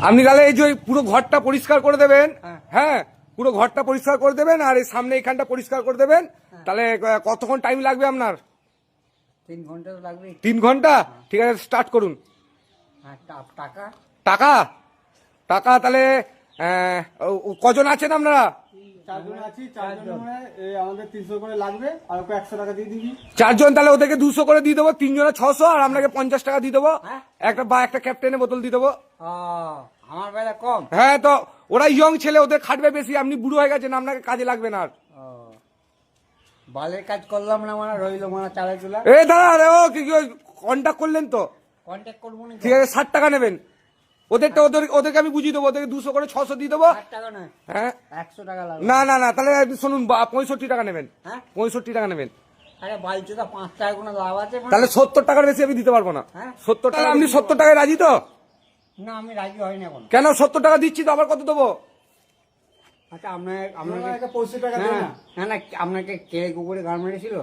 আপনি তাহলে এই যে পুরো ঘরটা পরিষ্কার করে দেবেন। হ্যাঁ, পুরো ঘরটা পরিষ্কার করে দেবেন আর এই সামনে এখানটা পরিষ্কার করে দেবেন। তাহলে কতক্ষণ টাইম লাগবে আপনার? 3 ঘন্টা তো লাগবে। 3 ঘন্টা? ঠিক আছে, স্টার্ট করুন। টাকা টাকা টাকা তাহলে কজন আছেন আপনারা? 4 জন আছি। 4 জনের আমাদের 300 করে লাগবে আর ওকে 100 টাকা দিয়ে দিবি। 4 জন, তাহলে ওদেরকে 200 করে দিয়ে দেবো, 3 জনে 600 আর আপনাকে 50 টাকা দিয়ে দেবো। একটা ক্যাপ্টেনের বোতল দিয়ে দেবো। আমার বেলা কম। হ্যাঁ, তো ওরা ইয়ং ছেলে, ওদের খাটবে বেশি, আপনি বুড়ো হয়ে গেছেন, আপনাকে কাজে লাগবে না আর। বালের কাজ করলাম না মানে রইল মানে চালে চুলা। এ দাদা, ও কি কন্ট্যাক্ট করলেন তো? কন্ট্যাক্ট করবো না। ঠিক আছে, 60 টাকা নেবেন। ওদেরকে আমি বুঝিয়ে দেবো, ওদেরকে 200 করে 600 দিয়ে দেবো। 60 টাকা নয়, হ্যাঁ 100 টাকা লাগবে। না না না, তাহলে শুনুন, 65 টাকা নেবেন। হ্যাঁ 65 টাকা নেবেন। আরে বালচুদা 5 টাকা কোনো লাভ আছে? তাহলে 70 টাকার বেশি আমি দিতে পারবো না। হ্যাঁ 70 টাকা, আপনি 70 টাকায় রাজি তো? না আমি রাজি হই না এখন। কেন? 70 টাকা দিচ্ছি তো, আবার কত দেবো? আচ্ছা আপনাকে 65 টাকা দেন না। না না আপনাকে কে কুকুরে গান মেরেছিল?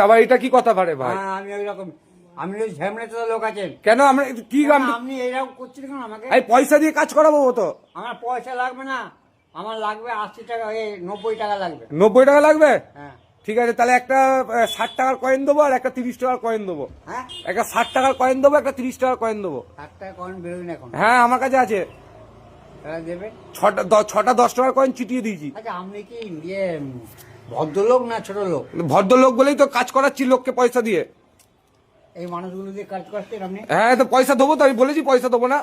আবার এটা কি কথা পারে ভাই? হ্যাঁ আমি ওই রকম, আমি ওই ঝামড়ে তো লোক আছেন। কেন আমরা কি আপনি এইরকম করছেন কেন আমাকে? এই পয়সা দিয়ে কাজ করাবো তো? আমার পয়সা লাগবে না, আমার লাগবে 80 টাকা, 90 টাকা লাগবে। 90 টাকা লাগবে? হ্যাঁ ঠিক আছে, তাহলে একটা 60 টাকার কয়েন দেবো আর একটা 30 টাকার কয়েন দেবো। হ্যাঁ একটা 60 টাকার কয়েন দেবো, একটা 30 টাকার কয়েন দেবো। 60 টাকা কয়েন বেরোয় না এখন। হ্যাঁ, আমার কাছে আছে। তাহলে দেবে? ছটা 10 টাকার কয়েন চিটিয়ে দিয়েছি। আচ্ছা আপনি কি ভদ্রলোক না ছোট লোক? ভদ্রলোক বলেই তো কাজ করাচ্ছি লোককে পয়সা দিয়ে। এই মানুষগুলো দিয়ে কাজ করছেন আপনি? হ্যাঁ, তো পয়সা দেবো তো, আমি বলেছি পয়সা দেবো না।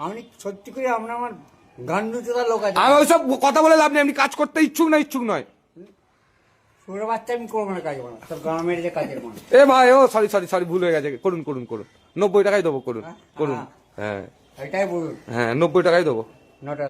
আপনি সত্যি করে আপনার আমার গান্ডু চোদা লোক আছে। আমি ওইসব কথা বলে লাভ নেই, আপনি কাজ করতে ইচ্ছুক না ইচ্ছুক নয়। সুরে বাচ্চা আমি করবো না কাজ, বানা সব গ্রামের যে কাজের মানুষ। এ ভাই, ও সরি ভুল হয়ে গেছে, করুন করুন করুন, 90 টাকাই দেবো, করুন করুন। হ্যাঁ এটাই বলুন। হ্যাঁ, 90 টাকাই দেবো। 9 টাকা।